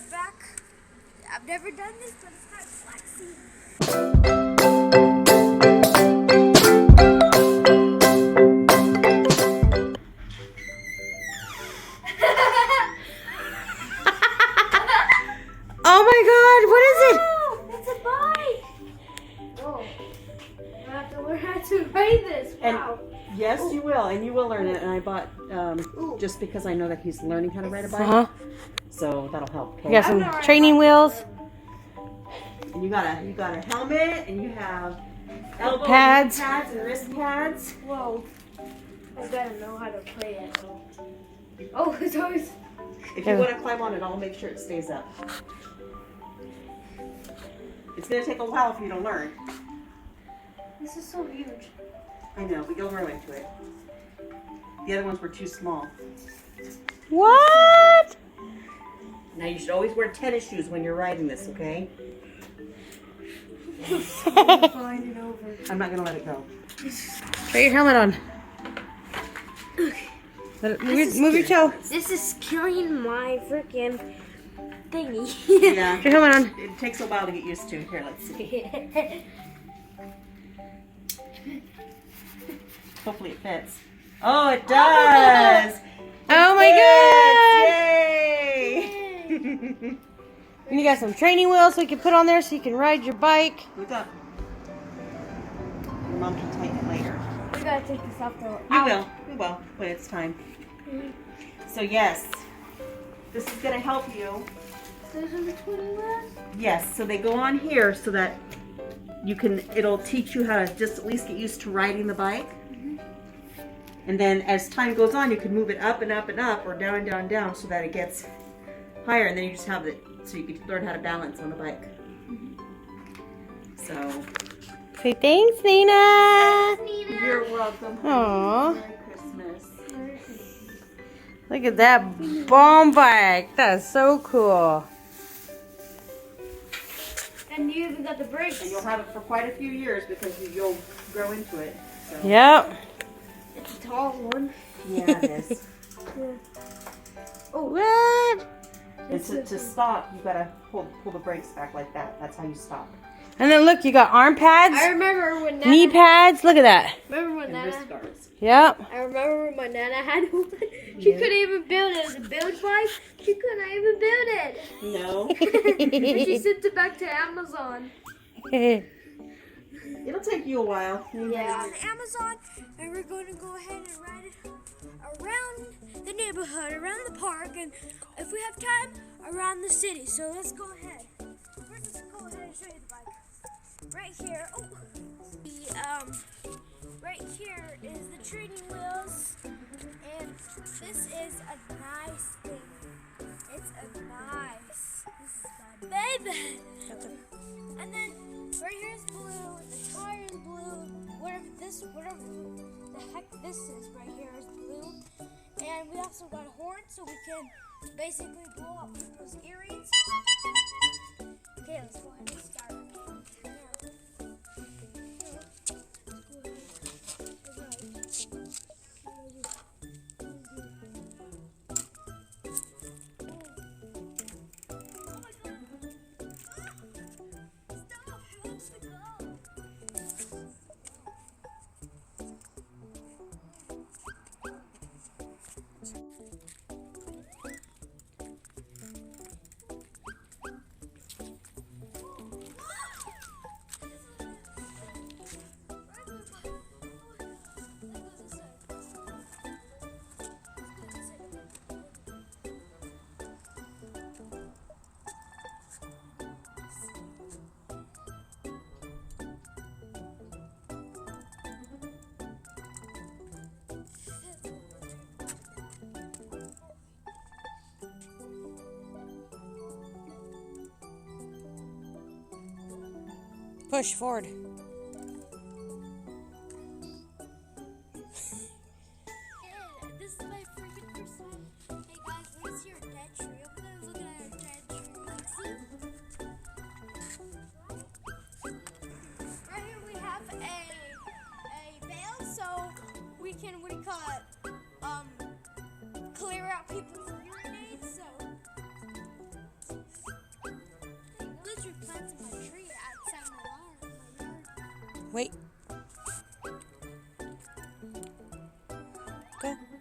back. I've never done this, but it's kind of flexy. Oh my God! What is it? Oh, it's a bike. Whoa! I have to learn how to ride this. Wow. Yes, you will, and you will learn it. And I bought just because I know that he's learning how to ride a bike, so that'll help. Okay. You got some training wheels. And you got a helmet, and you have elbow Pads. pads and wrist pads. Whoa! I gotta know how to play it. Oh, it's always. If you want to climb on it, I'll make sure it stays up. It's gonna take a while if you don't learn. This is so huge. I know, but you'll grow into it. The other ones were too small. What? Now you should always wear tennis shoes when you're riding this, okay? Find it over. I'm not gonna let it go. Put your helmet on. Move your toe. This is killing my freaking thingy. Yeah. Put your helmet on. It takes a while to get used to. Here, let's see. Hopefully it fits. Oh, it does! Oh my God! Yay! And you got some training wheels so you can put on there so you can ride your bike. Look up. Your mom can tighten it later. We gotta take this off though. We will, when it's time. So yes, this is gonna help you. Those are the 20 wheels? Yes, so they go on here so that you can, it'll teach you how to just at least get used to riding the bike. And then as time goes on, you can move it up and up and up, or down and down and down, so that it gets higher, and then you just have it, so you can learn how to balance on the bike. So. Say thanks, Nina. You're welcome. Aww. Merry Christmas. Look at that bomb bike. That's so cool. And you even got the brakes. And you'll have it for quite a few years because you'll grow into it. So. Yep. It's a tall one. Yeah, it is. Oh, what? And to stop, you gotta pull the brakes back like that. That's how you stop. And then look, you got arm pads, I remember when Nana, knee pads. Look at that. Remember when And Nana? wrist guards. Yep. I remember when my Nana had one. She couldn't even build it. It was a build bike. She couldn't even build it. No. And she sent it back to Amazon. It'll take you a while. Yeah. On Amazon, and we're going to go ahead and ride it around the neighborhood, around the park, and if we have time, around the city. So let's go ahead. We're just going to go ahead and show you the bike. Right here, right here is the training wheels, and this is a nice thing. It's a nice. This is my baby. And then right here is blue. The tire is blue. Whatever the heck this is right here is blue. And we also got a horn, so we can basically blow up people's earrings. Okay, let's go ahead and start. Push forward. This is my freaking first time. Hey guys, we see our dead tree over there. Look at our dead tree. See? Right here we have a bale, so we can clear out people's urinates. So Wait. Go.